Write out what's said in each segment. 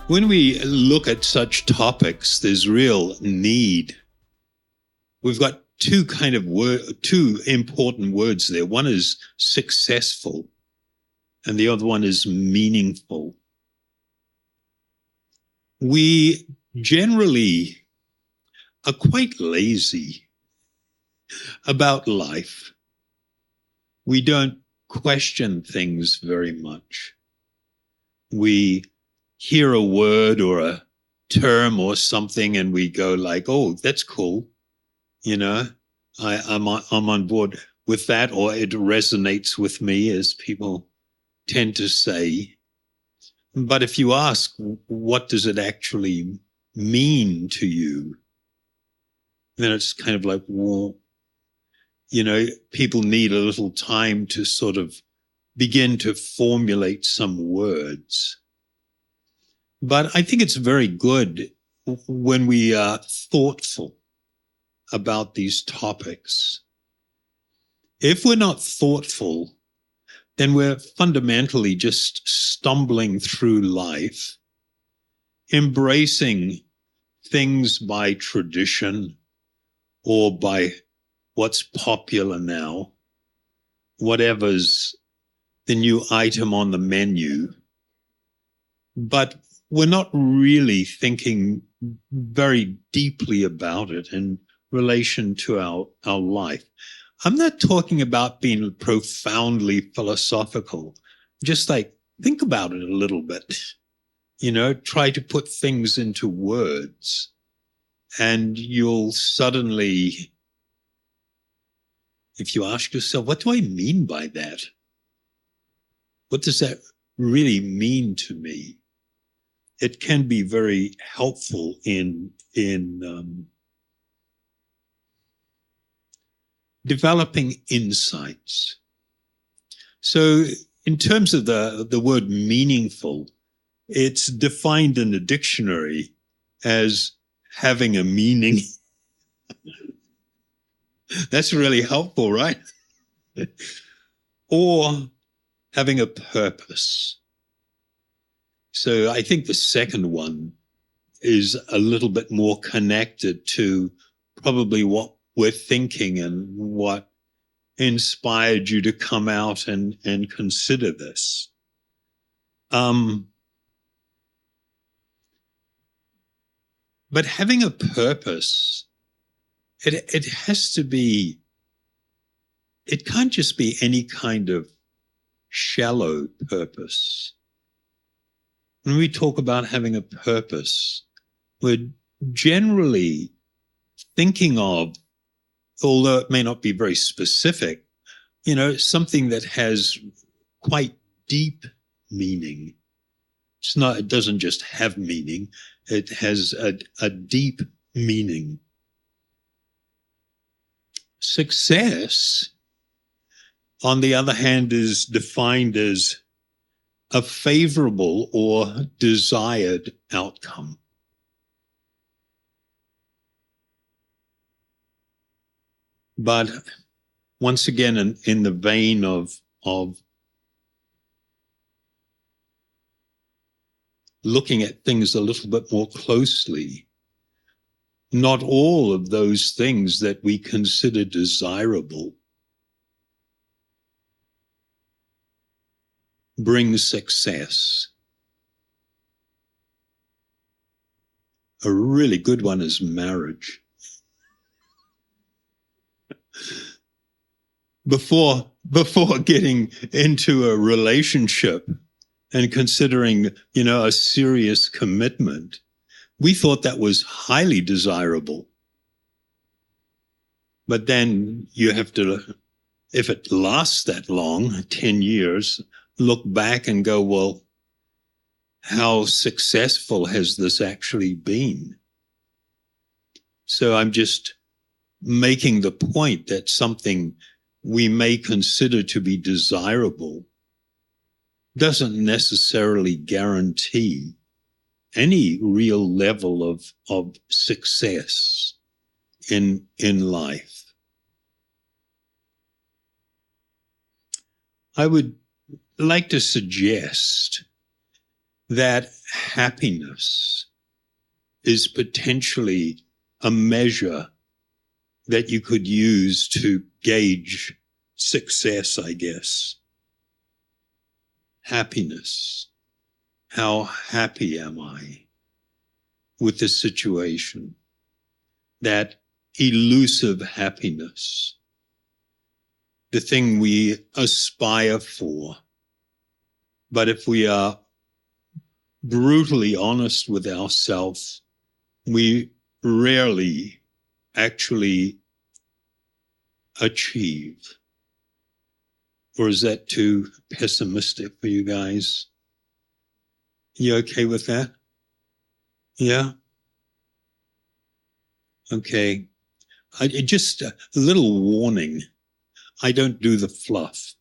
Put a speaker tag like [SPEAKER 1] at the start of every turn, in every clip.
[SPEAKER 1] When we look at such topics, there's real need. We've got two important words there. One is successful, and the other one is meaningful. We generally are quite lazy about life. We don't question things very much. We hear a word or a term or something and we go like, oh, that's cool. I'm on board with that, or it resonates with me, as people tend to say. But if you ask, what does it actually mean to you? Then it's kind of like, well, people need a little time to sort of begin to formulate some words. But I think it's very good when we are thoughtful about these topics. If we're not thoughtful, then we're fundamentally just stumbling through life, embracing things by tradition or by what's popular now, whatever's the new item on the menu. But we're not really thinking very deeply about it in relation to our life. I'm not talking about being profoundly philosophical. Just like, think about it a little bit. Try to put things into words, and you'll suddenly, if you ask yourself, what do I mean by that? What does that really mean to me? It can be very helpful in developing insights. So in terms of the word meaningful, it's defined in the dictionary as having a meaning. That's really helpful, right? Or having a purpose. So I think the second one is a little bit more connected to probably what we're thinking and what inspired you to come out and consider this. But having a purpose, it has to be, it can't just be any kind of shallow purpose. When we talk about having a purpose, we're generally thinking of, although it may not be very specific, something that has quite deep meaning. It doesn't just have meaning, it has a deep meaning. Success, on the other hand, is defined as a favorable or desired outcome. But once again, in the vein of looking at things a little bit more closely, not all of those things that we consider desirable bring success. A really good one is marriage. Before getting into a relationship and considering, a serious commitment, we thought that was highly desirable. But then you have to, if it lasts that long, 10 years, look back and go, well, how successful has this actually been? So I'm just making the point that something we may consider to be desirable doesn't necessarily guarantee any real level of success in life. I would like to suggest that happiness is potentially a measure that you could use to gauge success, I guess. Happiness. How happy am I with the situation? That elusive happiness, the thing we aspire for. But if we are brutally honest with ourselves, we rarely actually achieve. Or is that too pessimistic for you guys? You okay with that? Yeah? Okay. Just a little warning. I don't do the fluff.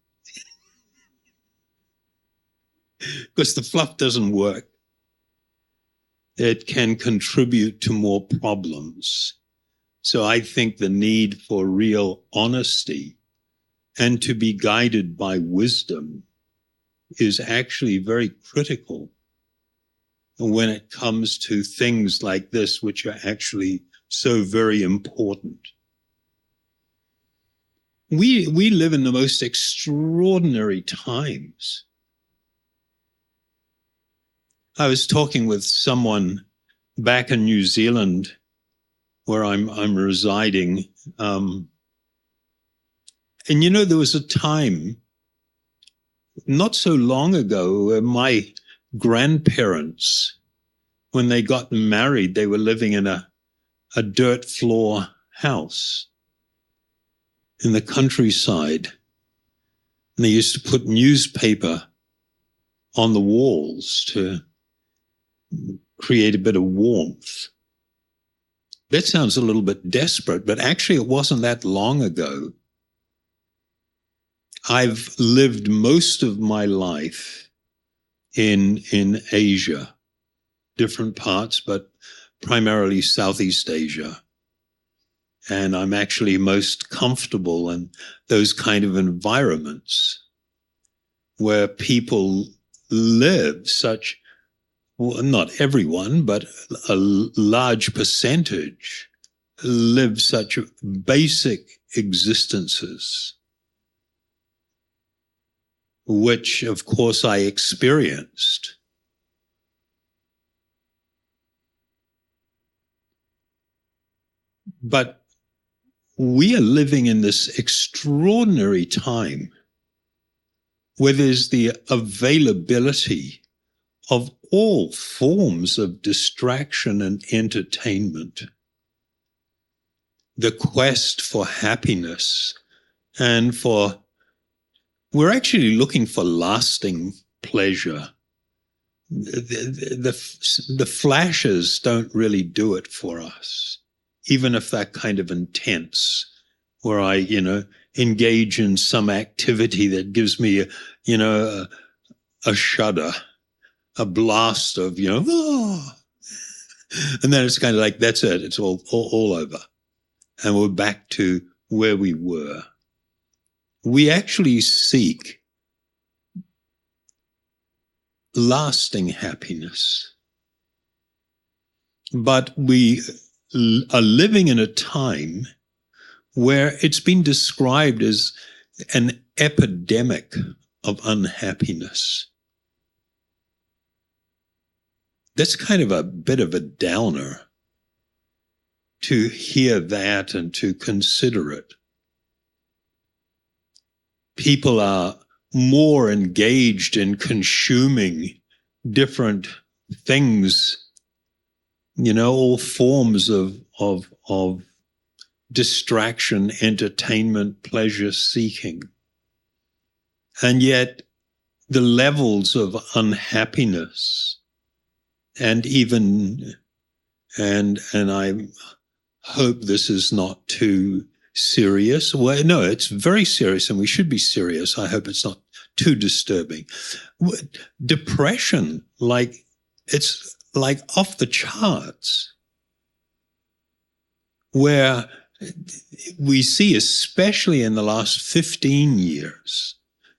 [SPEAKER 1] Because the fluff doesn't work. It can contribute to more problems. So I think the need for real honesty and to be guided by wisdom is actually very critical when it comes to things like this, which are actually so very important. We live in the most extraordinary times. I was talking with someone back in New Zealand, where I'm residing, and there was a time not so long ago where my grandparents, when they got married, they were living in a dirt floor house in the countryside. And they used to put newspaper on the walls to create a bit of warmth. That sounds a little bit desperate, but actually it wasn't that long ago. I've lived most of my life in Asia, different parts, but primarily Southeast Asia. And I'm actually most comfortable in those kind of environments where people live such, well, not everyone, but a large percentage live such basic existences, which, of course, I experienced. But we are living in this extraordinary time where there's the availability of all forms of distraction and entertainment. The quest for happiness and we're actually looking for lasting pleasure. The flashes don't really do it for us, even if they're kind of intense, where I, engage in some activity that gives me, a shudder, a blast of, oh. And then it's kind of like, that's it. It's all over. And we're back to where we were. We actually seek lasting happiness. But we are living in a time where it's been described as an epidemic of unhappiness. That's kind of a bit of a downer to hear that and to consider it. People are more engaged in consuming different things, all forms of distraction, entertainment, pleasure seeking. And yet the levels of unhappiness and I hope this is not too serious. Well, no, it's very serious and we should be serious. I hope it's not too disturbing. Depression, it's like off the charts, where we see, especially in the last 15 years,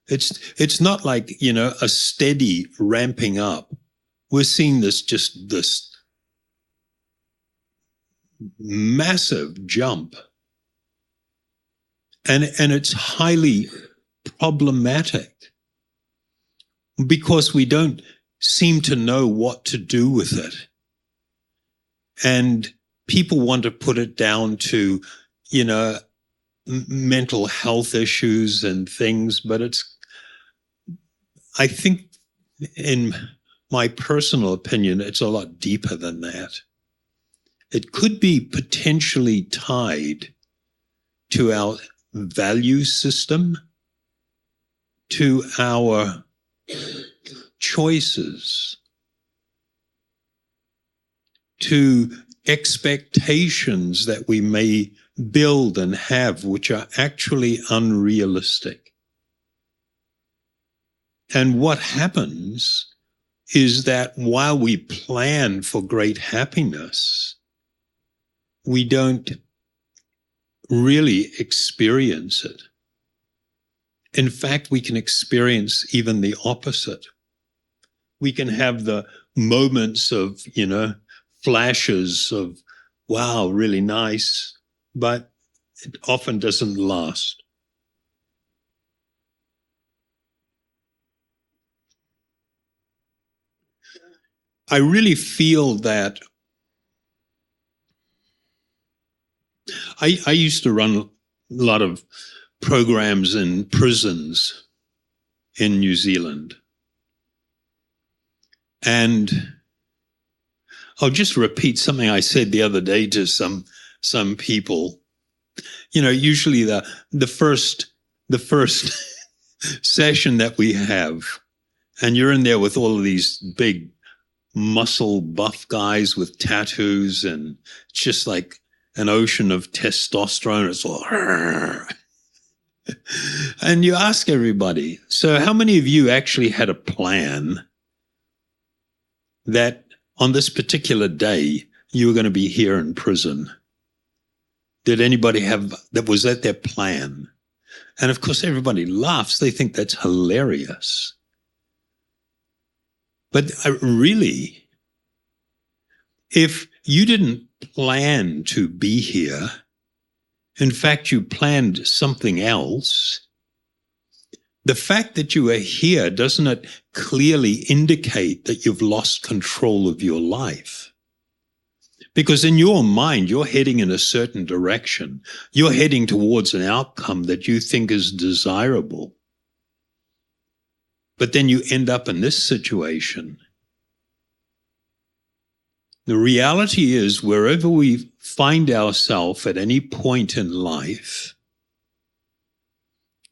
[SPEAKER 1] it's not like, a steady ramping up we're seeing this massive jump. And it's highly problematic because we don't seem to know what to do with it. And people want to put it down to, mental health issues and things, but I think in my personal opinion, it's a lot deeper than that. It could be potentially tied to our value system, to our choices, to expectations that we may build and have, which are actually unrealistic. And what happens is that while we plan for great happiness, we don't really experience it. In fact, we can experience even the opposite. We can have the moments of, flashes of, wow, really nice, but it often doesn't last. I really feel that I used to run a lot of programs in prisons in New Zealand. And I'll just repeat something I said the other day to some people. Usually the first session that we have, and you're in there with all of these big muscle buff guys with tattoos, and it's just like an ocean of testosterone. It's all, and you ask everybody, so how many of you actually had a plan that on this particular day you were going to be here in prison? Did anybody have that? Was that their plan? And of course, everybody laughs. They think that's hilarious. But really, if you didn't plan to be here, in fact, you planned something else, the fact that you are here, doesn't it clearly indicate that you've lost control of your life? Because in your mind, you're heading in a certain direction. You're heading towards an outcome that you think is desirable. But then you end up in this situation. The reality is, wherever we find ourselves at any point in life,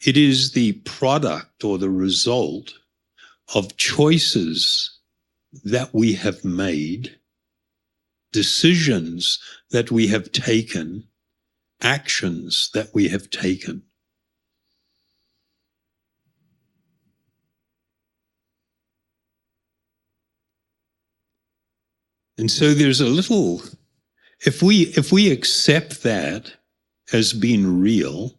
[SPEAKER 1] it is the product or the result of choices that we have made, decisions that we have taken, actions that we have taken. And so there's a little, if we accept that as being real,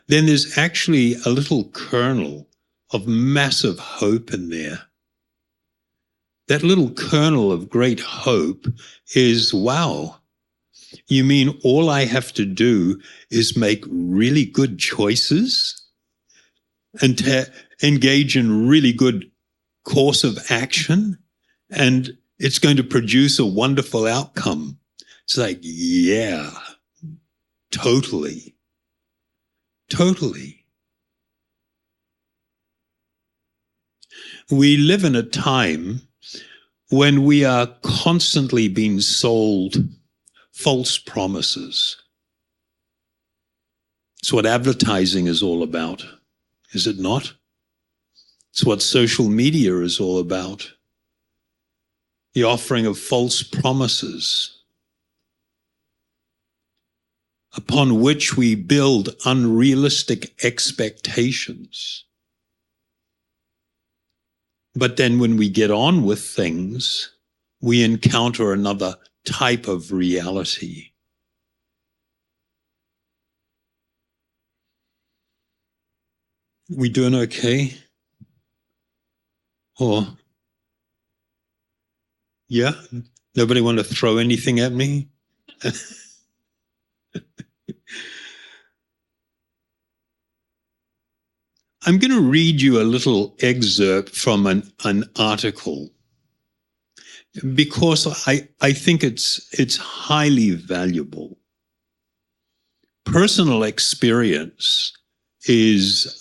[SPEAKER 1] then there's actually a little kernel of massive hope in there. That little kernel of great hope is, wow, you mean all I have to do is make really good choices and to engage in really good course of action, and it's going to produce a wonderful outcome. It's like, yeah, totally. We live in a time when we are constantly being sold false promises. It's what advertising is all about, is it not? It's what social media is all about. The offering of false promises upon which we build unrealistic expectations. But then when we get on with things, we encounter another type of reality. We doing okay? Or Yeah? Nobody want to throw anything at me? I'm going to read you a little excerpt from an article because I think it's highly valuable. Personal experience is,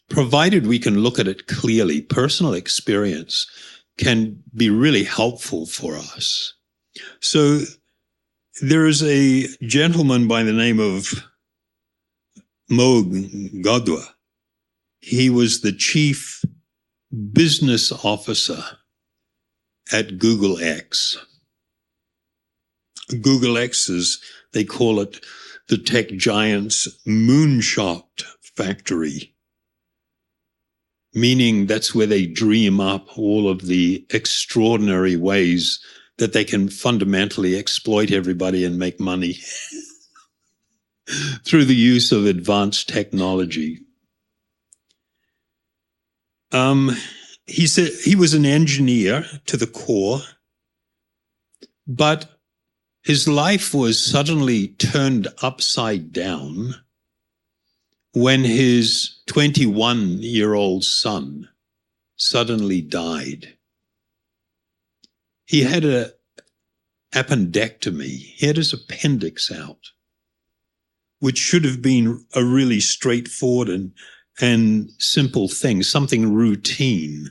[SPEAKER 1] provided we can look at it clearly, personal experience can be really helpful for us. So there is a gentleman by the name of Mo Godwa. He was the chief business officer at Google X. Google X is, they call it the tech giant's moonshot factory, meaning that's where they dream up all of the extraordinary ways that they can fundamentally exploit everybody and make money through the use of advanced technology. He said he was an engineer to the core, but his life was suddenly turned upside down when his 21-year-old son suddenly died. He had an appendectomy. He had his appendix out, which should have been a really straightforward and simple thing, something routine.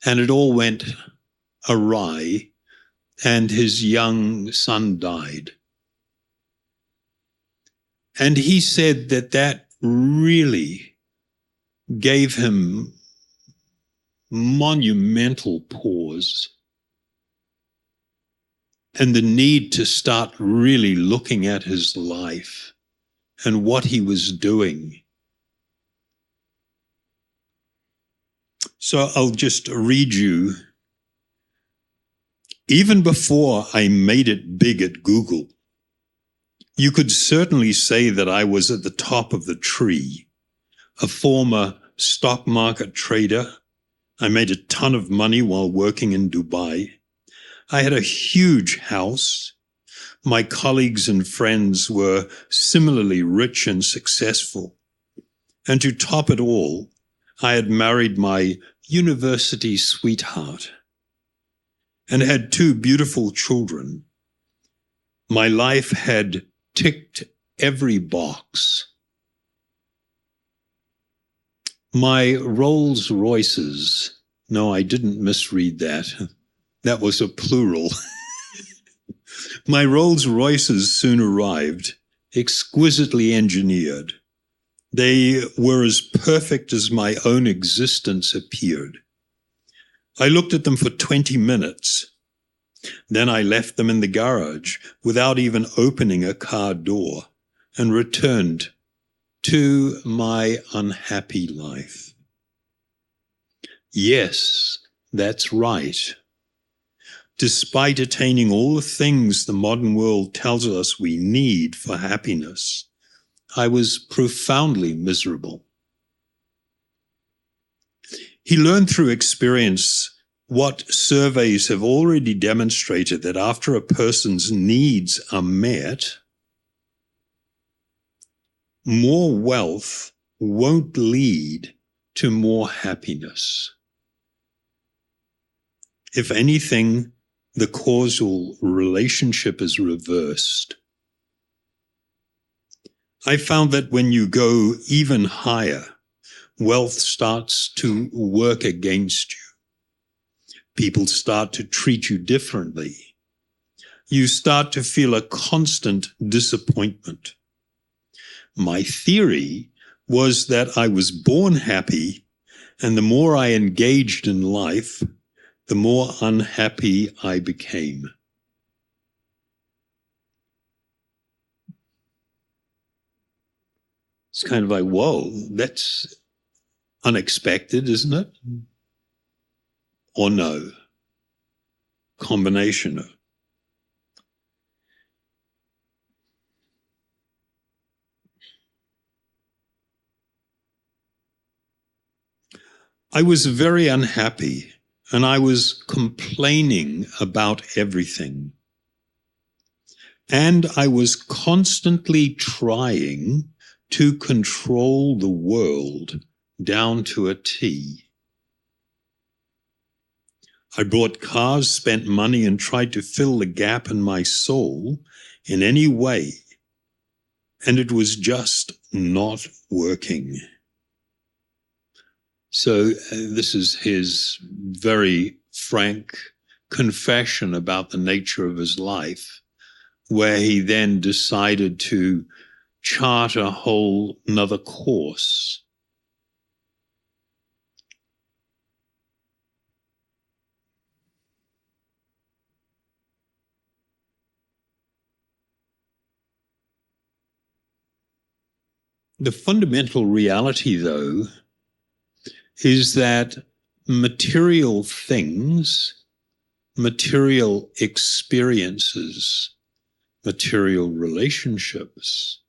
[SPEAKER 1] And it all went awry, and his young son died. And he said that really gave him monumental pause and the need to start really looking at his life and what he was doing. So I'll just read you. Even before I made it big at Google, you could certainly say that I was at the top of the tree, a former stock market trader. I made a ton of money while working in Dubai. I had a huge house. My colleagues and friends were similarly rich and successful. And to top it all, I had married my university sweetheart and had 2 beautiful children. My life had ticked every box. My Rolls Royces, no, I didn't misread that. That was a plural. My Rolls Royces soon arrived, exquisitely engineered. They were as perfect as my own existence appeared. I looked at them for 20 minutes. Then I left them in the garage without even opening a car door and returned to my unhappy life. Yes, that's right. Despite attaining all the things the modern world tells us we need for happiness, I was profoundly miserable. He learned through experience what surveys have already demonstrated, that after a person's needs are met, more wealth won't lead to more happiness. If anything, the causal relationship is reversed. I found that when you go even higher, wealth starts to work against you. People start to treat you differently. You start to feel a constant disappointment. My theory was that I was born happy, and the more I engaged in life, the more unhappy I became. It's kind of like, whoa, that's unexpected, isn't it? Or no? Combination of. I was very unhappy and I was complaining about everything. And I was constantly trying to control the world down to a T. I bought cars, spent money, and tried to fill the gap in my soul in any way. And it was just not working. So this is his very frank confession about the nature of his life, where he then decided to chart a whole another course. The fundamental reality, though, is that material things, material experiences, material relationships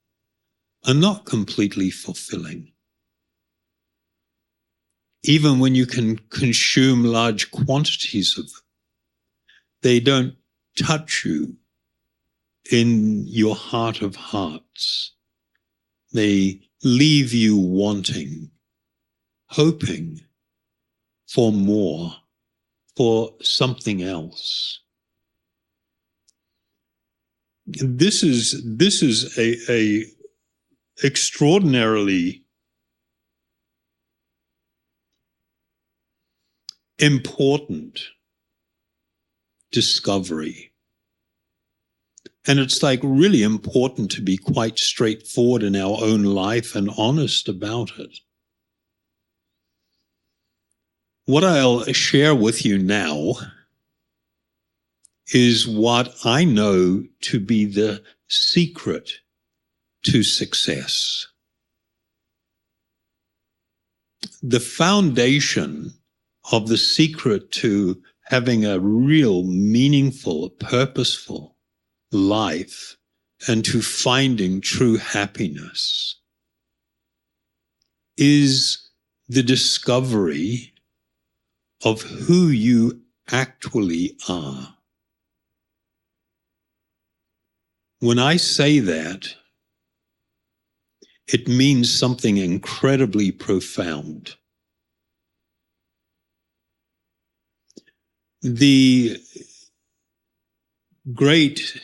[SPEAKER 1] are not completely fulfilling. Even when you can consume large quantities of them, they don't touch you in your heart of hearts. They leave you wanting, hoping for more, for something else. This is a extraordinarily important discovery. And it's like really important to be quite straightforward in our own life and honest about it. What I'll share with you now is what I know to be the secret to success. The foundation of the secret to having a real, meaningful, purposeful life and to finding true happiness is the discovery of who you actually are. When I say that, it means something incredibly profound. The great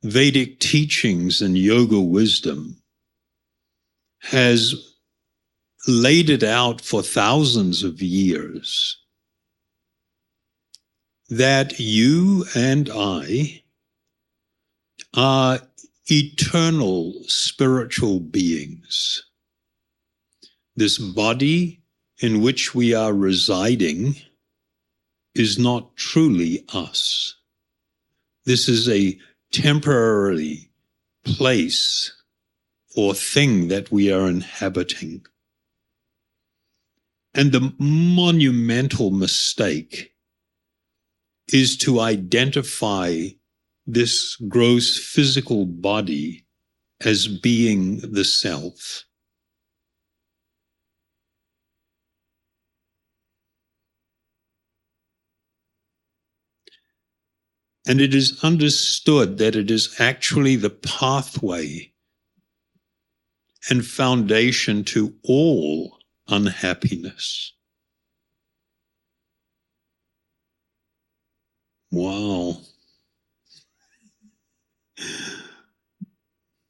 [SPEAKER 1] Vedic teachings and yoga wisdom has laid it out for thousands of years that you and I are eternal spiritual beings. This body in which we are residing is not truly us. This is a temporary place or thing that we are inhabiting. And the monumental mistake is to identify this gross physical body as being the self. And it is understood that it is actually the pathway and foundation to all unhappiness. Wow.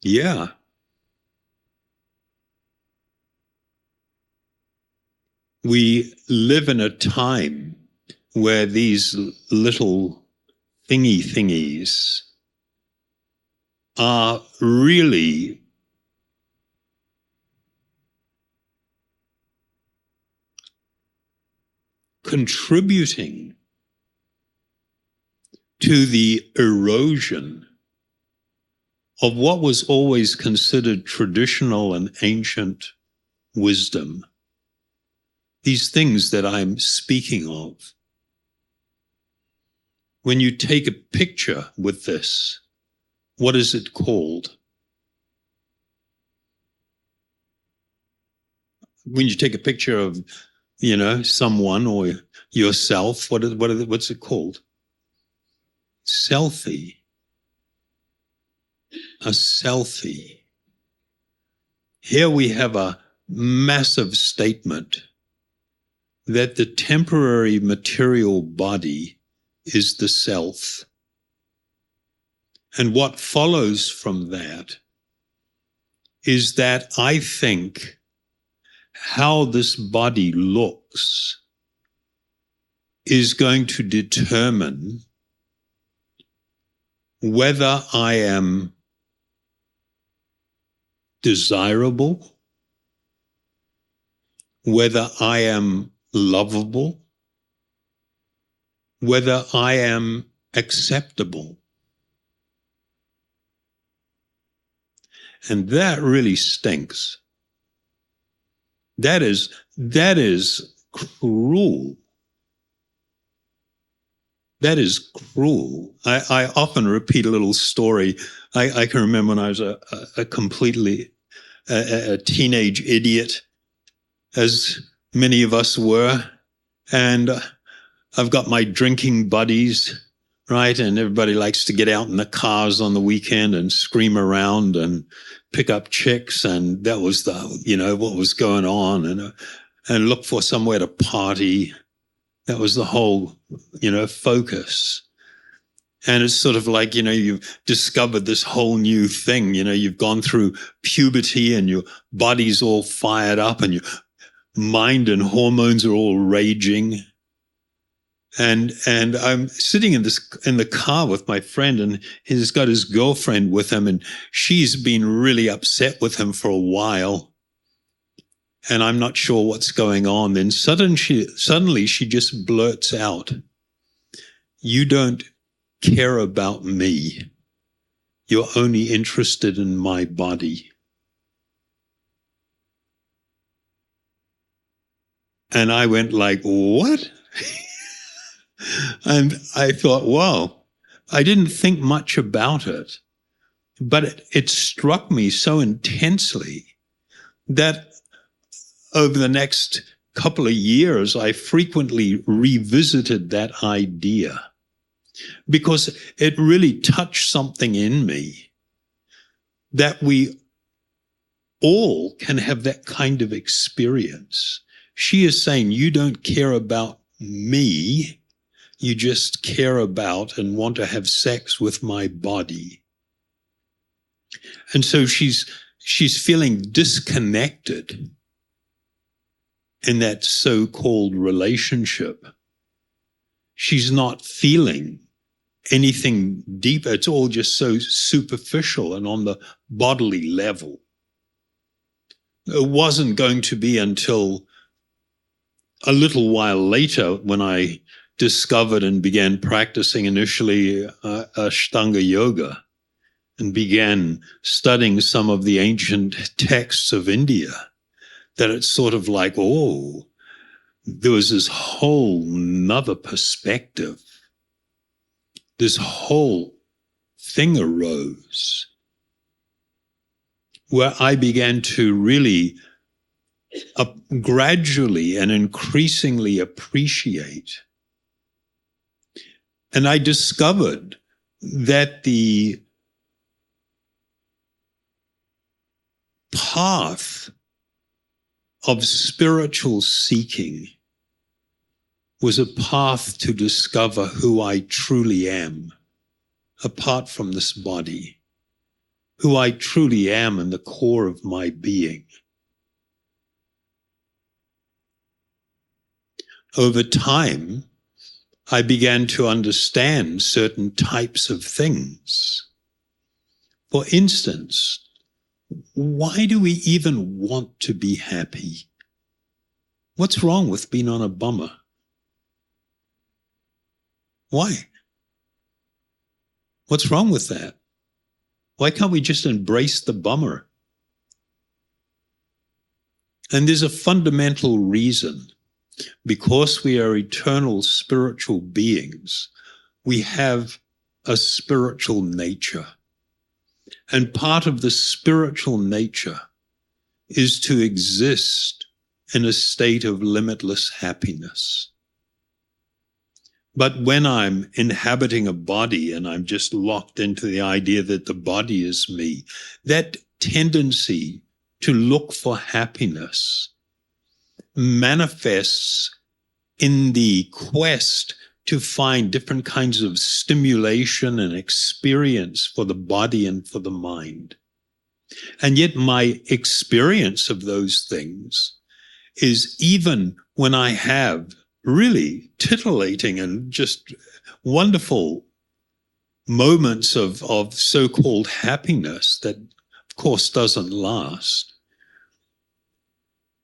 [SPEAKER 1] Yeah. We live in a time where these little thingies are really contributing to the erosion of what was always considered traditional and ancient wisdom. These things that I'm speaking of. When you take a picture with this, what is it called? When you take a picture of someone or yourself. What's it called? Selfie. A selfie. Here we have a massive statement that the temporary material body is the self. And what follows from that is that I think how this body looks is going to determine whether I am desirable, whether I am lovable, whether I am acceptable. And that really stinks. That is cruel. That is cruel. I often repeat a little story. I can remember when I was a completely a teenage idiot, as many of us were, and I've got my drinking buddies, right? And everybody likes to get out in the cars on the weekend and scream around and pick up chicks, and that was what was going on, and look for somewhere to party. That was the whole, focus. And it's sort of like, you've discovered this whole new thing. You've gone through puberty and your body's all fired up and your mind and hormones are all raging. And I'm sitting in the car with my friend, and he's got his girlfriend with him, and she's been really upset with him for a while. And I'm not sure what's going on. Then suddenly she just blurts out, "You don't care about me. You're only interested in my body." And I went like, "What?" And I thought, wow, I didn't think much about it, but it struck me so intensely that over the next couple of years, I frequently revisited that idea because it really touched something in me that we all can have that kind of experience. She is saying, you don't care about me. You just care about and want to have sex with my body. And so she's feeling disconnected in that so-called relationship. She's not feeling anything deeper. It's all just so superficial and on the bodily level. It wasn't going to be until a little while later when I discovered and began practicing initially Ashtanga yoga and began studying some of the ancient texts of India, that it's sort of like, oh, there was this whole nother perspective. This whole thing arose where I began to really gradually and increasingly appreciate. And I discovered that the path of spiritual seeking was a path to discover who I truly am, apart from this body, who I truly am in the core of my being. Over time, I began to understand certain types of things. For instance, why do we even want to be happy? What's wrong with being on a bummer? Why? What's wrong with that? Why can't we just embrace the bummer? And there's a fundamental reason. Because we are eternal spiritual beings, we have a spiritual nature. And part of the spiritual nature is to exist in a state of limitless happiness. But when I'm inhabiting a body and I'm just locked into the idea that the body is me, that tendency to look for happiness manifests in the quest to find different kinds of stimulation and experience for the body and for the mind. And yet my experience of those things is, even when I have really titillating and just wonderful moments of so-called happiness that, of course, doesn't last,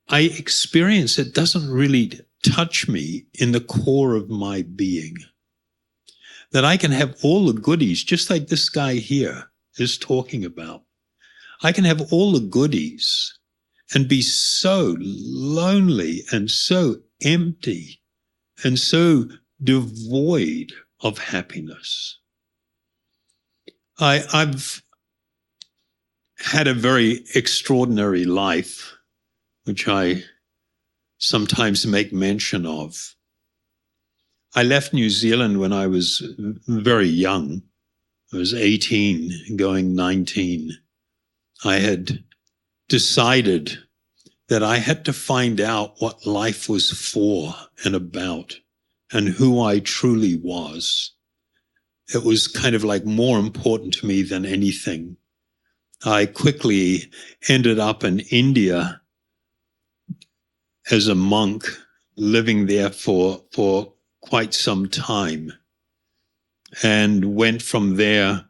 [SPEAKER 1] I experience it doesn't really touch me in the core of my being. That I can have all the goodies, just like this guy here is talking about. I can have all the goodies and be so lonely and so empty and so devoid of happiness. I've had a very extraordinary life, which I sometimes make mention of. I left New Zealand when I was very young. I was 18, going 19. I had decided that I had to find out what life was for and about and who I truly was. It was kind of like more important to me than anything. I quickly ended up in India as a monk, living there for quite some time, and went from there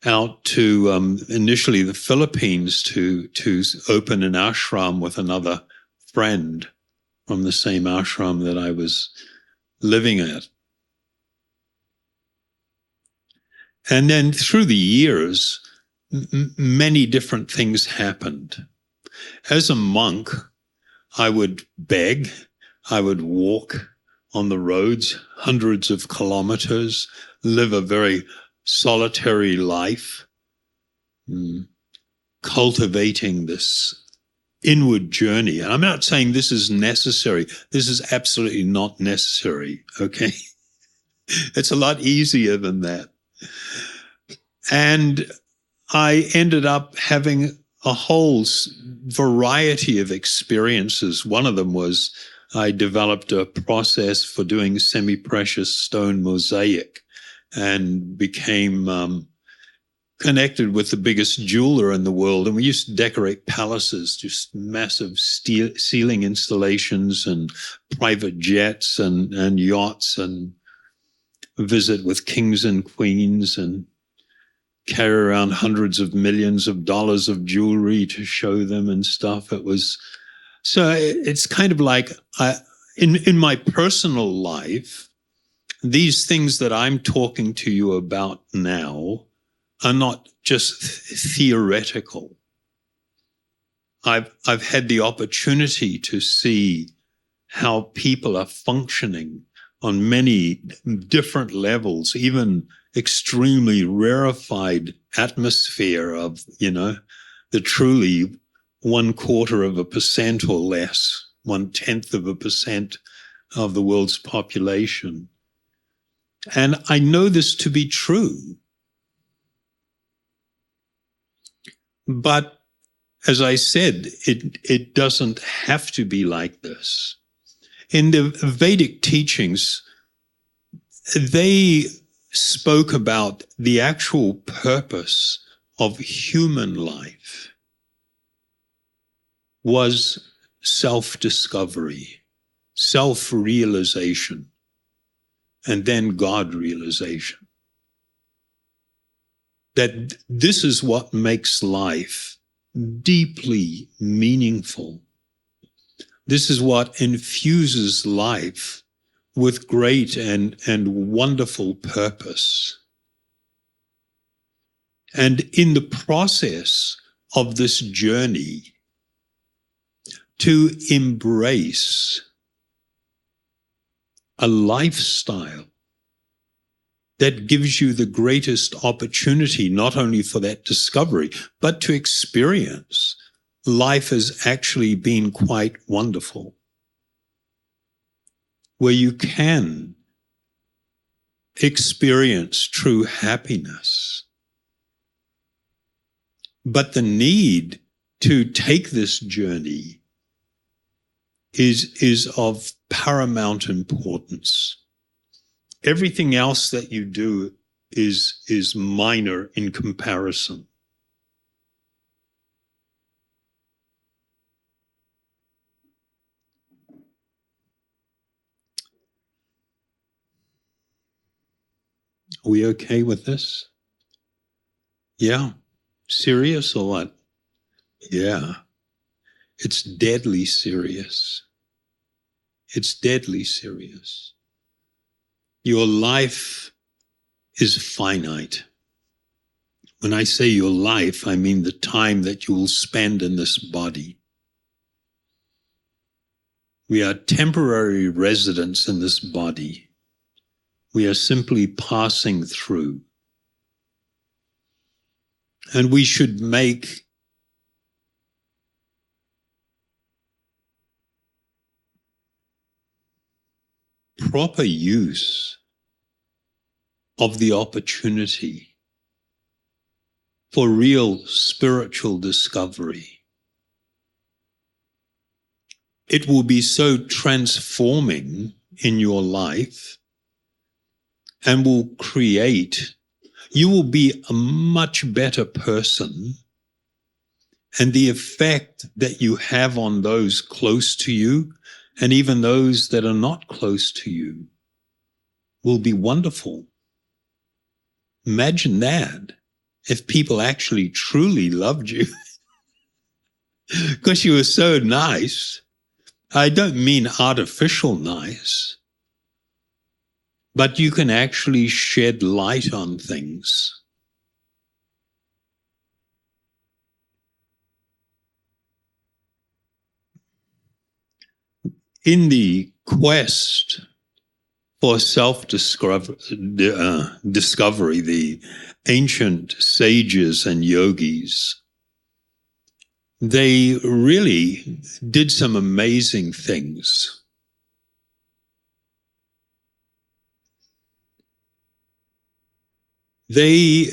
[SPEAKER 1] out to initially the Philippines to open an ashram with another friend from the same ashram that I was living at. And then through the years, many different things happened. As a monk, I would beg, I would walk on the roads, hundreds of kilometers, live a very solitary life, cultivating this inward journey. And I'm not saying this is necessary. This is absolutely not necessary, okay? It's a lot easier than that. And I ended up having a whole variety of experiences. One of them was I developed a process for doing semi-precious stone mosaic and became connected with the biggest jeweler in the world. And we used to decorate palaces, just massive ceiling installations and private jets and yachts, and visit with kings and queens and carry around hundreds of millions of dollars of jewelry to show them and stuff. It's kind of like in my personal life, these things that I'm talking to you about now are not just theoretical. I've had the opportunity to see how people are functioning on many different levels, even extremely rarefied atmosphere of, the truly 0.25% or less, 0.1% of the world's population. And I know this to be true. But as I said, it doesn't have to be like this. In the Vedic teachings, they spoke about the actual purpose of human life was self-discovery, self-realization, and then God realization. That this is what makes life deeply meaningful. This is what infuses life with great and wonderful purpose. And in the process of this journey, to embrace a lifestyle that gives you the greatest opportunity, not only for that discovery, but to experience life has actually been quite wonderful, where you can experience true happiness. But the need to take this journey is of paramount importance. Everything else that you do is minor in comparison. Are we okay with this? Yeah. Serious or what? Yeah. It's deadly serious. It's deadly serious. Your life is finite. When I say your life, I mean the time that you will spend in this body. We are temporary residents in this body. We are simply passing through. And we should make proper use of the opportunity for real spiritual discovery. It will be so transforming in your life and will create, you will be a much better person, and the effect that you have on those close to you and even those that are not close to you will be wonderful. Imagine that, if people actually truly loved you because you were so nice. I don't mean artificial nice, but you can actually shed light on things. In the quest for self-discovery, the ancient sages and yogis, they really did some amazing things. They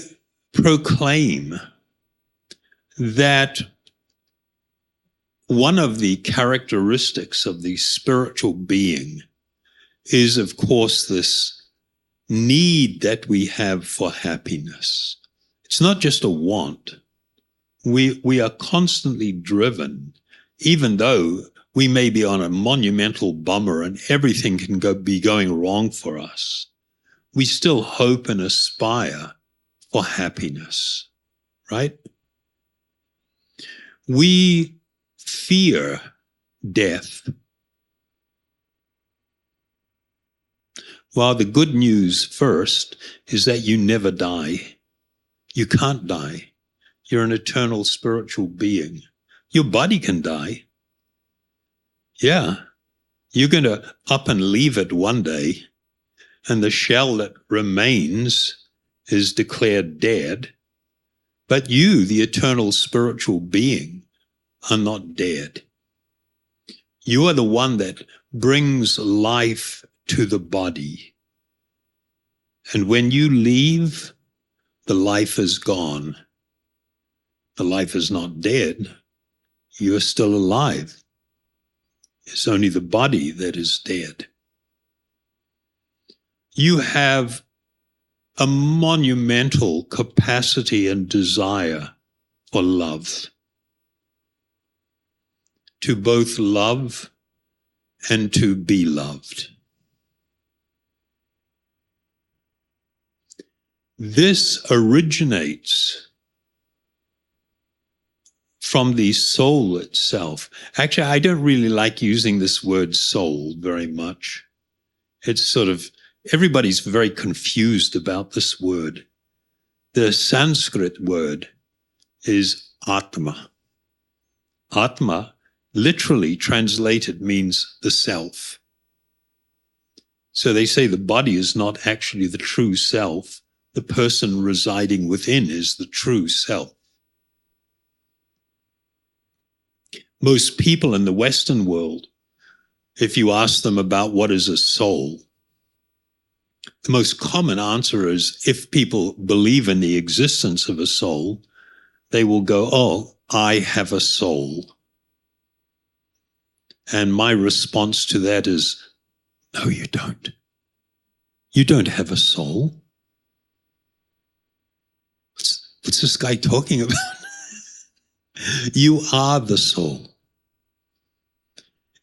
[SPEAKER 1] proclaim that one of the characteristics of the spiritual being is, of course, this need that we have for happiness. It's not just a want. We are constantly driven, even though we may be on a monumental bummer and everything can be going wrong for us. We still hope and aspire for happiness, right? We fear death. Well, the good news first is that you never die. You can't die. You're an eternal spiritual being. Your body can die. Yeah, you're going to up and leave it one day, and the shell that remains is declared dead. But you, the eternal spiritual being, are not dead. You are the one that brings life to the body. And when you leave, the life is gone. The life is not dead. You're still alive. It's only the body that is dead. You have a monumental capacity and desire for love. To both love and to be loved. This originates from the soul itself. Actually, I don't really like using this word soul very much. It's sort of, everybody's very confused about this word. The Sanskrit word is Atma. Atma, literally translated, means the self. So they say the body is not actually the true self. The person residing within is the true self. Most people in the Western world, if you ask them about what is a soul, the most common answer is, if people believe in the existence of a soul, they will go, oh, I have a soul. And my response to that is, no, you don't. You don't have a soul. What's this guy talking about? You are the soul.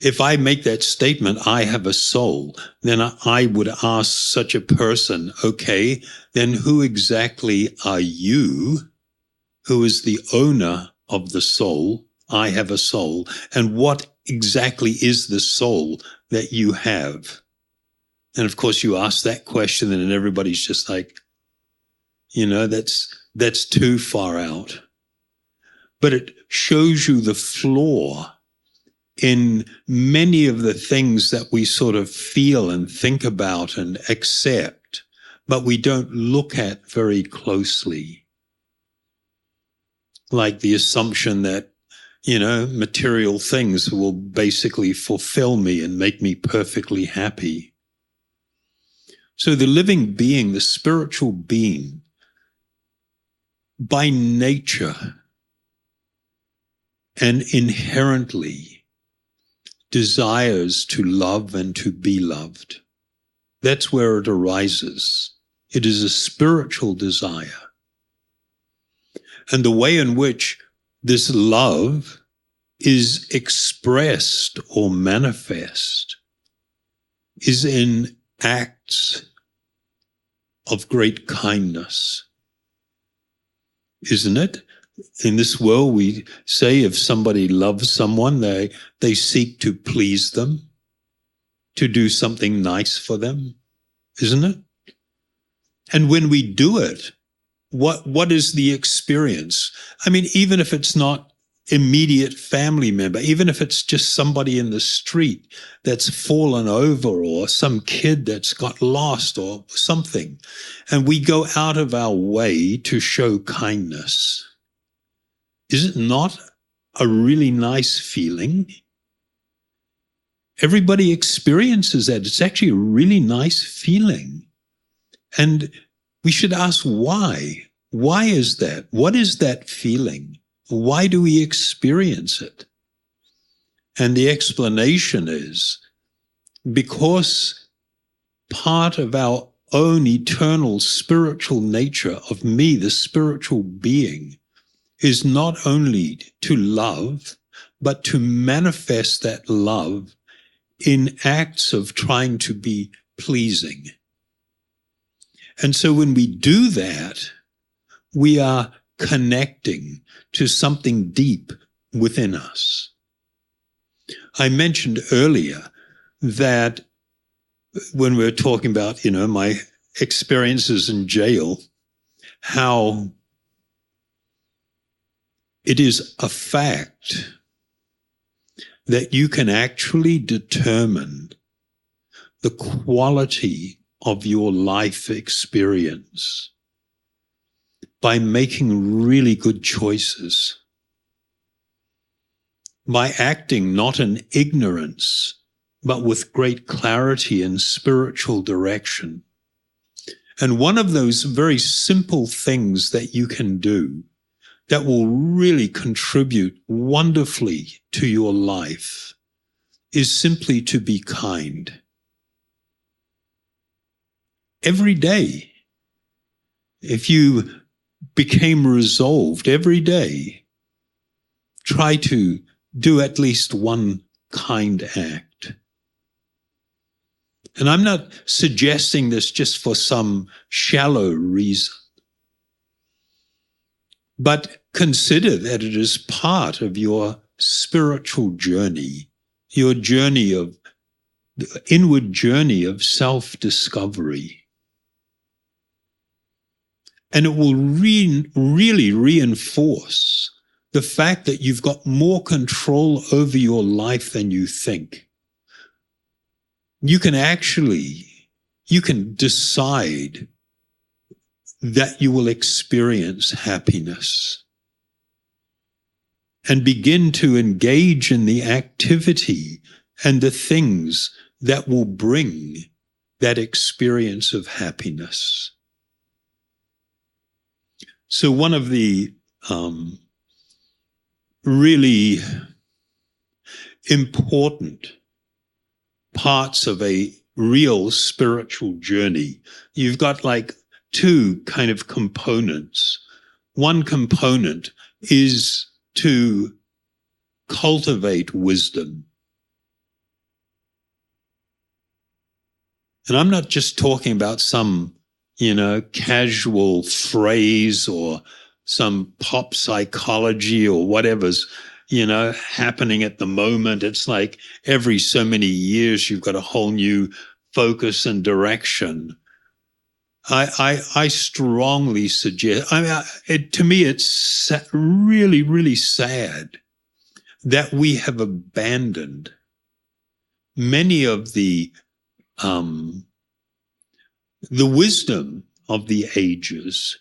[SPEAKER 1] If I make that statement, I have a soul, then I would ask such a person, okay, then who exactly are you? Who is the owner of the soul? I have a soul. And what exactly is the soul that you have? And of course, you ask that question and everybody's just like, that's too far out. But it shows you the flaw in many of the things that we sort of feel and think about and accept, but we don't look at very closely. Like the assumption that, material things will basically fulfill me and make me perfectly happy. So the living being, the spiritual being, by nature and inherently desires to love and to be loved. That's where it arises. It is a spiritual desire. And the way in which this love is expressed or manifest is in acts of great kindness, isn't it? In this world, we say if somebody loves someone, they seek to please them, to do something nice for them, isn't it? And when we do it, what is the experience? I mean, even if it's not immediate family member, even if it's just somebody in the street that's fallen over, or some kid that's got lost or something, and we go out of our way to show kindness, is it not a really nice feeling? Everybody experiences that. It's actually a really nice feeling. And we should ask why. Why is that? What is that feeling? Why do we experience it? And the explanation is because part of our own eternal spiritual nature of me, the spiritual being, is not only to love, but to manifest that love in acts of trying to be pleasing. And so when we do that, we are connecting to something deep within us. I mentioned earlier that when we were talking about, my experiences in jail, how it is a fact that you can actually determine the quality of your life experience by making really good choices, by acting not in ignorance, but with great clarity and spiritual direction. And one of those very simple things that you can do that will really contribute wonderfully to your life is simply to be kind. Every day, if you became resolved every day, try to do at least one kind act. And I'm not suggesting this just for some shallow reason, but consider that it is part of your spiritual journey, your journey of the inward journey of self-discovery. And it will really reinforce the fact that you've got more control over your life than you think. You can decide that you will experience happiness. and begin to engage in the activity and the things that will bring that experience of happiness. So one of the really important parts of a real spiritual journey, you've got like two kind of components. One component is to cultivate wisdom. And I'm not just talking about some, casual phrase or some pop psychology or whatever's, happening at the moment. It's like every so many years, you've got a whole new focus and direction. I strongly suggest, to me, it's really, really sad that we have abandoned many of the wisdom of the ages,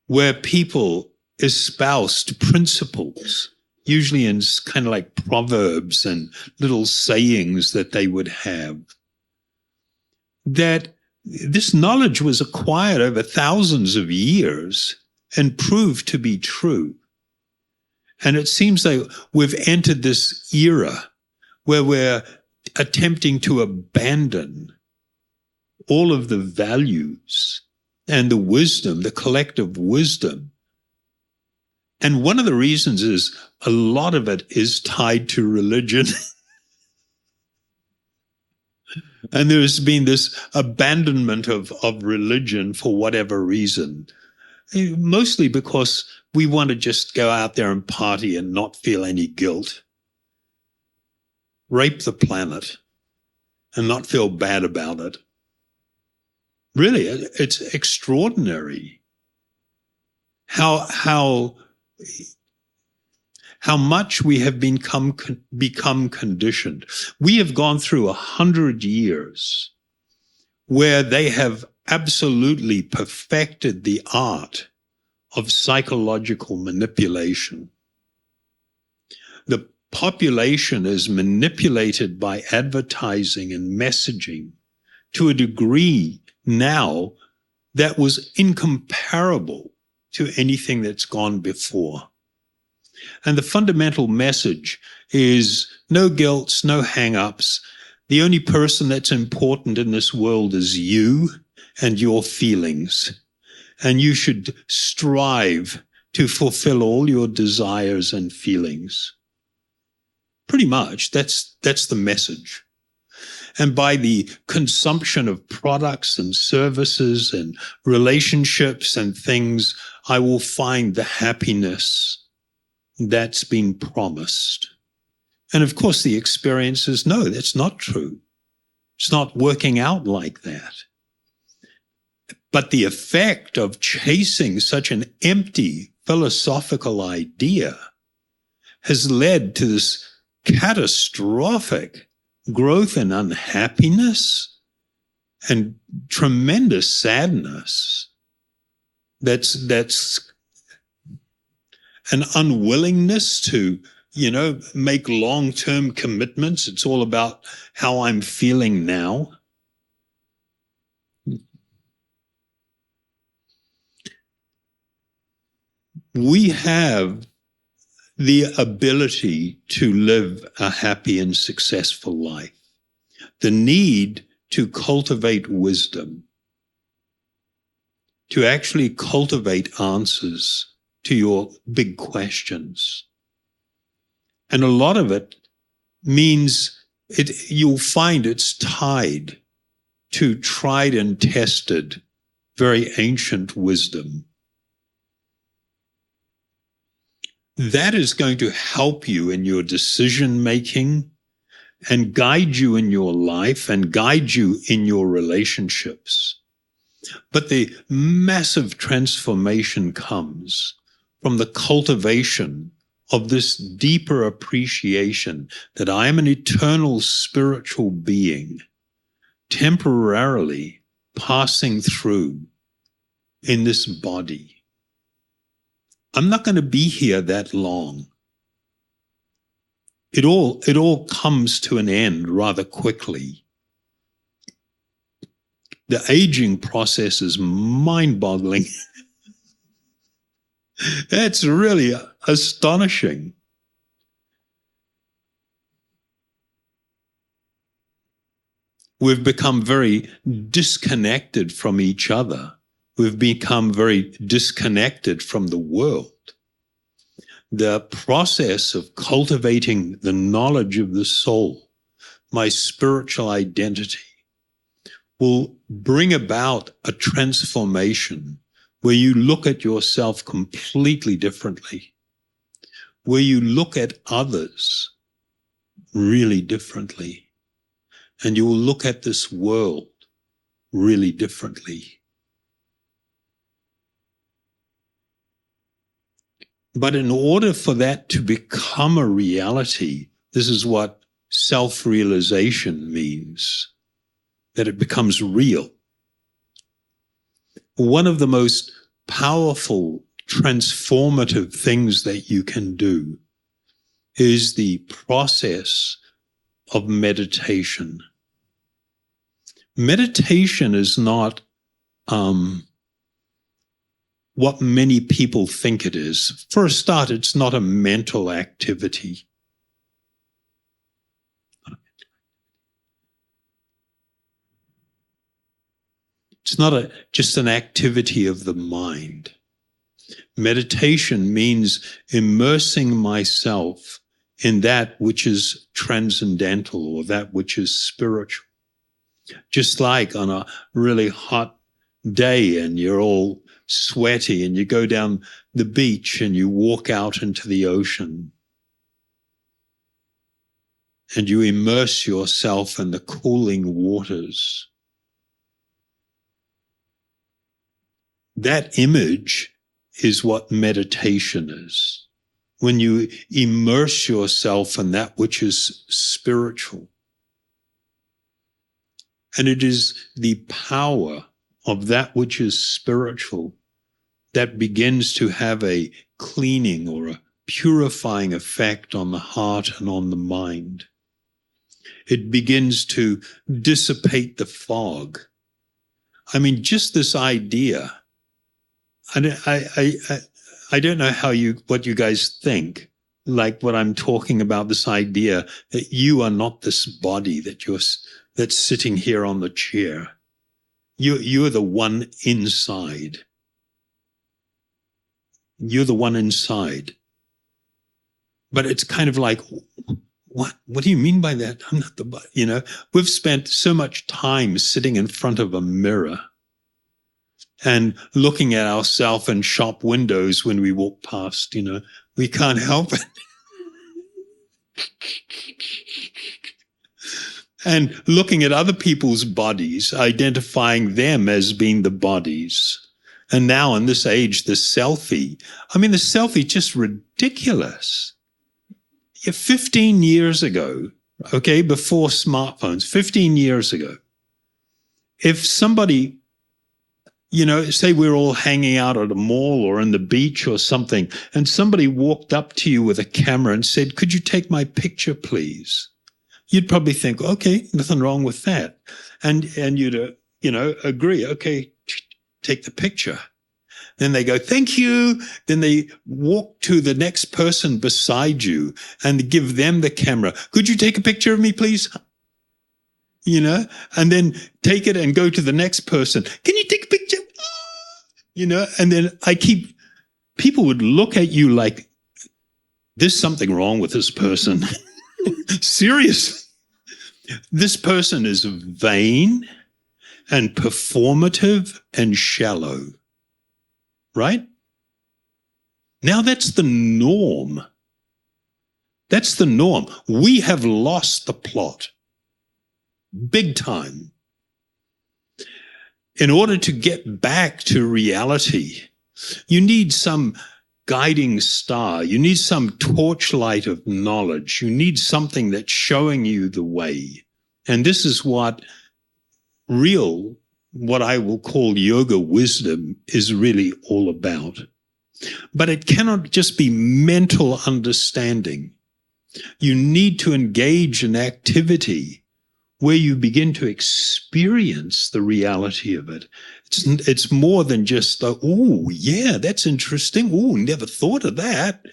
[SPEAKER 1] where people espoused principles, usually in kind of like proverbs and little sayings that they would have, that this knowledge was acquired over thousands of years and proved to be true. And it seems like we've entered this era where we're attempting to abandon all of the values and the wisdom, the collective wisdom. And one of the reasons is a lot of it is tied to religion. And there's been this abandonment of religion for whatever reason, mostly because we want to just go out there and party and not feel any guilt, rape the planet and not feel bad about it. Really, it's extraordinary how much we have become conditioned. We have gone through 100 years where they have absolutely perfected the art of psychological manipulation. The population is manipulated by advertising and messaging to a degree now that was incomparable to anything that's gone before. And the fundamental message is no guilt, no hang-ups. The only person that's important in this world is you and your feelings. And you should strive to fulfill all your desires and feelings. Pretty much, that's the message. And by the consumption of products and services and relationships and things, I will find the happiness that's been promised. And of course, the experience is, no, that's not true. It's not working out like that. But the effect of chasing such an empty philosophical idea has led to this catastrophic growth in unhappiness and tremendous sadness. That's an unwillingness to, make long-term commitments. It's all about how I'm feeling now. We have the ability to live a happy and successful life. The need to cultivate wisdom, to actually cultivate answers to your big questions. And a lot of it means you'll find it's tied to tried and tested, very ancient wisdom. That is going to help you in your decision making and guide you in your life and guide you in your relationships. But the massive transformation comes from the cultivation of this deeper appreciation that I am an eternal spiritual being, temporarily passing through in this body. I'm not going to be here that long. It all comes to an end rather quickly. The aging process is mind-boggling. It's really astonishing. We've become very disconnected from each other. We've become very disconnected from the world. The process of cultivating the knowledge of the soul, my spiritual identity, will bring about a transformation where you look at yourself completely differently, where you look at others really differently, and you will look at this world really differently. But in order for that to become a reality, this is what self-realization means, that it becomes real. One of the most powerful, transformative things that you can do is the process of meditation. Meditation is not what many people think it is. For a start, it's not a mental activity. It's not just an activity of the mind. Meditation means immersing myself in that which is transcendental or that which is spiritual. Just like on a really hot day and you're all sweaty and you go down the beach and you walk out into the ocean and you immerse yourself in the cooling waters. That image is what meditation is. When you immerse yourself in that which is spiritual. And it is the power of that which is spiritual that begins to have a cleaning or a purifying effect on the heart and on the mind. It begins to dissipate the fog. I mean, just this idea. I don't know what you guys think, like what I'm talking about, this idea that you are not this body that's sitting here on the chair. You're the one inside. You're the one inside. But it's kind of like, what do you mean by that? I'm not the body. You know, we've spent so much time sitting in front of a mirror and looking at ourselves in shop windows when we walk past, you know, we can't help it. And looking at other people's bodies, identifying them as being the bodies. And now in this age, the selfie, I mean, the selfie is just ridiculous. 15 years ago, okay, before smartphones, 15 years ago, if somebody, you know, say we're all hanging out at a mall or on the beach or something, and somebody walked up to you with a camera and said, "Could you take my picture, please?" You'd probably think, okay, nothing wrong with that. And you'd, you know, agree, okay, take the picture. Then they go, "Thank you." Then they walk to the next person beside you and give them the camera. "Could you take a picture of me, please?" You know, and then take it and go to the next person. "Can you take a picture?" You know, and then people would look at you like, there's something wrong with this person. Seriously. This person is vain and performative and shallow. Right? Now that's the norm. That's the norm. We have lost the plot. Big time. In order to get back to reality, you need some guiding star. You need some torchlight of knowledge. You need something that's showing you the way. And this is what I will call yoga wisdom is really all about. But it cannot just be mental understanding. You need to engage in activity where you begin to experience the reality of it. It's more than just, oh, yeah, that's interesting. Oh, never thought of that.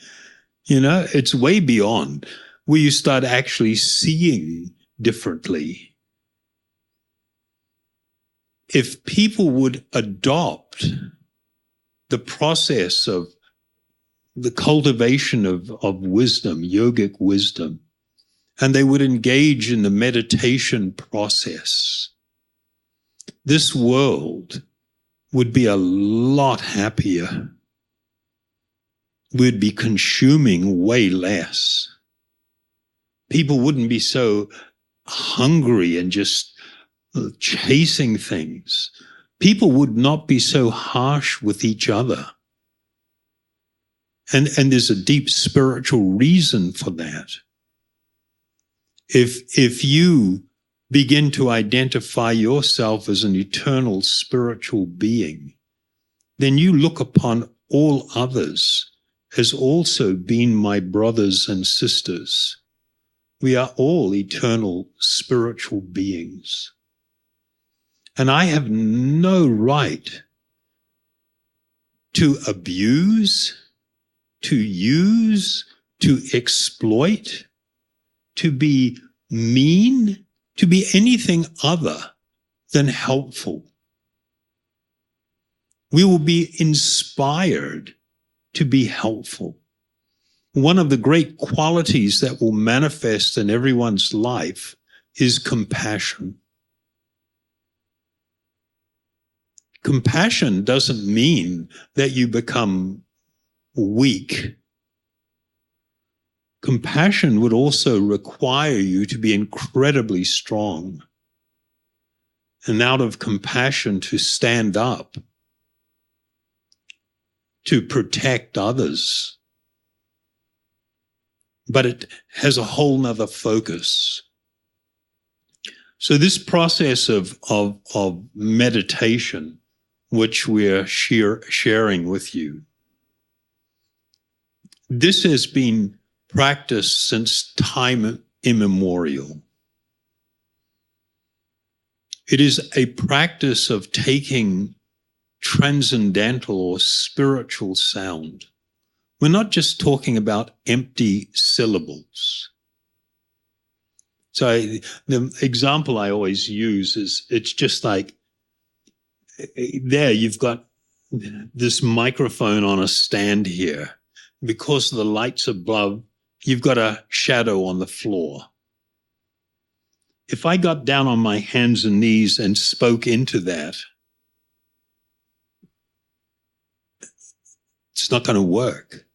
[SPEAKER 1] It's way beyond where you start actually seeing differently. If people would adopt the process of the cultivation of wisdom, yogic wisdom, and they would engage in the meditation process, this world would be a lot happier. We'd be consuming way less. People wouldn't be so hungry and just chasing things. People would not be so harsh with each other. And there's a deep spiritual reason for that. If you begin to identify yourself as an eternal spiritual being, then you look upon all others as also being my brothers and sisters. We are all eternal spiritual beings. And I have no right to abuse, to use, to exploit, to be mean, to be anything other than helpful. We will be inspired to be helpful. One of the great qualities that will manifest in everyone's life is compassion. Compassion doesn't mean that you become weak. Compassion would also require you to be incredibly strong. And out of compassion to stand up, to protect others. But it has a whole nother focus. So this process of meditation, which we're sharing with you, this has been practiced since time immemorial. It is a practice of taking transcendental or spiritual sound. We're not just talking about empty syllables. So the example I always use is, it's just like, there you've got this microphone on a stand here. Because the light's above, you've got a shadow on the floor. If I got down on my hands and knees and spoke into that, it's not going to work.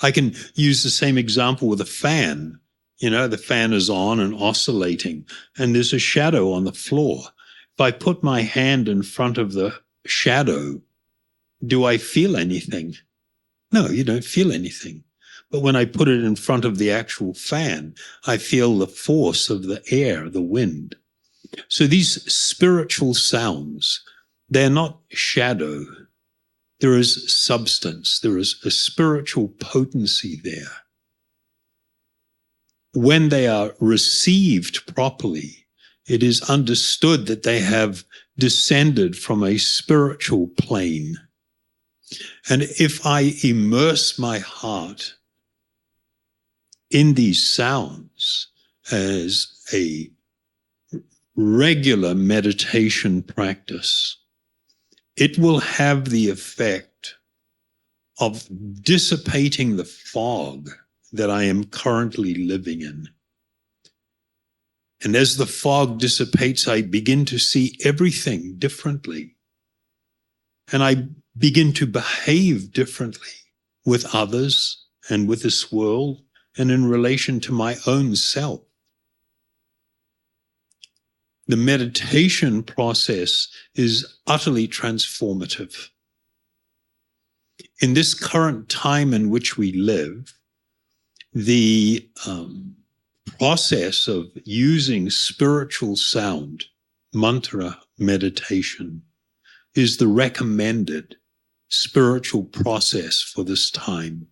[SPEAKER 1] I can use the same example with a fan. The fan is on and oscillating, and there's a shadow on the floor. If I put my hand in front of the shadow, do I feel anything? No, you don't feel anything. But when I put it in front of the actual fan, I feel the force of the air, the wind. So these spiritual sounds, they're not shadow. There is substance. There is a spiritual potency there. When they are received properly, it is understood that they have descended from a spiritual plane. And if I immerse my heart in these sounds as a regular meditation practice, it will have the effect of dissipating the fog that I am currently living in. And as the fog dissipates, I begin to see everything differently. And I begin to behave differently with others and with this world and in relation to my own self. The meditation process is utterly transformative. In this current time in which we live, the process of using spiritual sound, mantra meditation, is the recommended spiritual process for this time.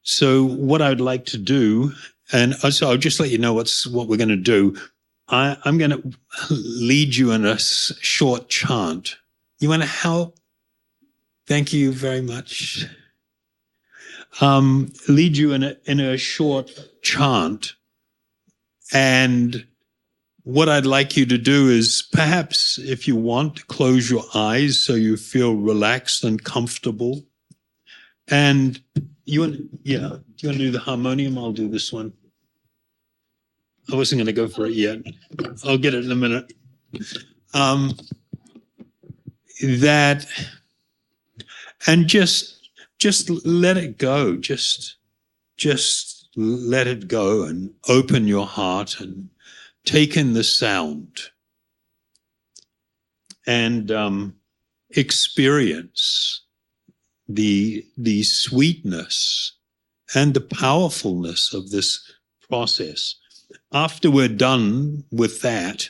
[SPEAKER 1] So what I'd like to do, and so I'll just let you know what we're going to do. I'm going to lead you in a short chant. You want to help? Thank you very much. Lead you in a short chant. And what I'd like you to do is perhaps, if you want, close your eyes so you feel relaxed and comfortable. And do you want to do the harmonium? I'll do this one. I wasn't going to go for it yet. I'll get it in a minute. And just let it go. Just let it go and open your heart and take in the sound and experience the sweetness and the powerfulness of this process. After we're done with that,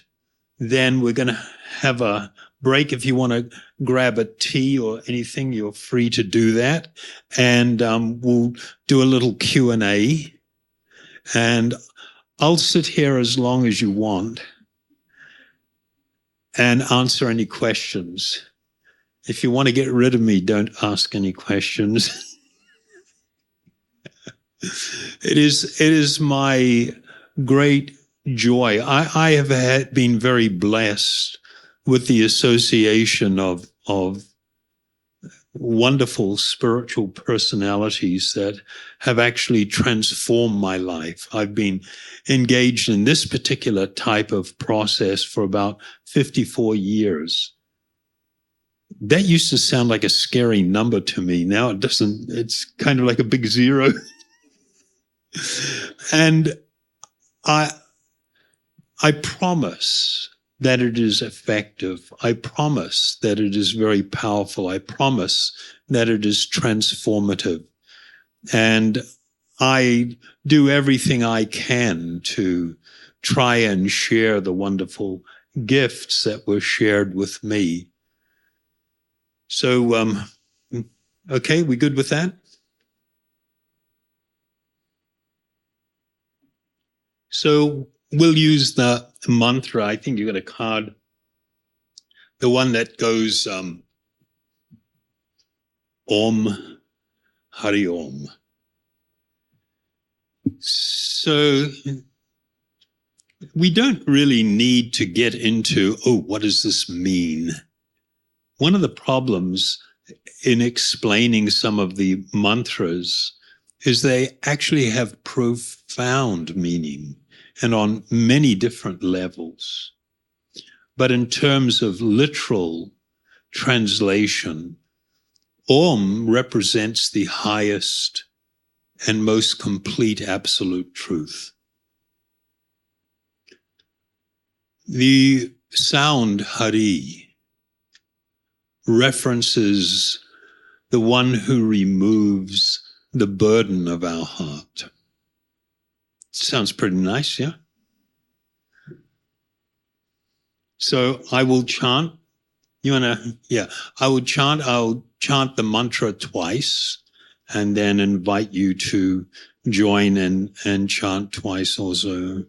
[SPEAKER 1] then we're going to have a break. If you want to grab a tea or anything, you're free to do that. And we'll do a little Q&A. And I'll sit here as long as you want and answer any questions. If you want to get rid of me, don't ask any questions. It is my great joy. I have been very blessed with the association of wonderful spiritual personalities that have actually transformed my life. I've been engaged in this particular type of process for about 54 years. That used to sound like a scary number to me. Now it doesn't. It's kind of like a big zero. And I promise that it is effective. I promise that it is very powerful. I promise that it is transformative. And I do everything I can to try and share the wonderful gifts that were shared with me. So, okay, we good with that? So we'll use the mantra. I think you got a card. The one that goes Om Hari Om. So we don't really need to get into, what does this mean? One of the problems in explaining some of the mantras is they actually have profound meaning and on many different levels. But in terms of literal translation, Om represents the highest and most complete absolute truth. The sound Hari references the one who removes the burden of our heart. Sounds pretty nice, yeah? So I will chant. You want to? Yeah. I'll chant the mantra twice and then invite you to join and chant twice also.